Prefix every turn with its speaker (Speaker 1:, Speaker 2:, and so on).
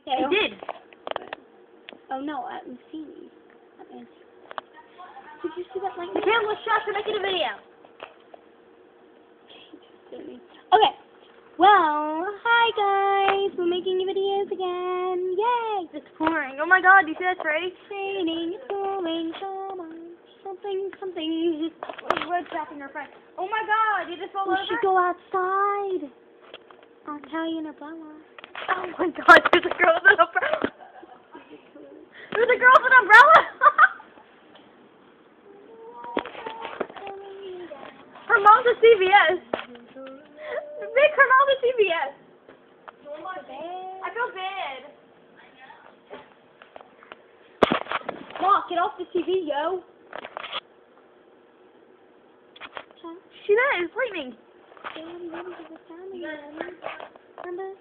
Speaker 1: Yeah,
Speaker 2: It did.
Speaker 1: Oh no, I'm seeing. Did you see that lightning?
Speaker 2: Michaela, shut up, we're making a video.
Speaker 1: Okay. Well, hi guys. We're making videos again. Yay!
Speaker 2: It's pouring. Oh my god, do you see that spray?
Speaker 1: It's raining, it's pouring, come on. Something.
Speaker 2: We're trapping our friend. Oh my god, you just rolled
Speaker 1: We
Speaker 2: over?
Speaker 1: should go outside. I'll tell you an umbrella.
Speaker 2: Oh my god, there's a girl with an umbrella. There's a girl with an umbrella. Her mom's at CVS. Make her mom at CVS. I feel bad.
Speaker 1: Mom, get off the TV, yo.
Speaker 2: See that? It's lightning.
Speaker 1: Remember?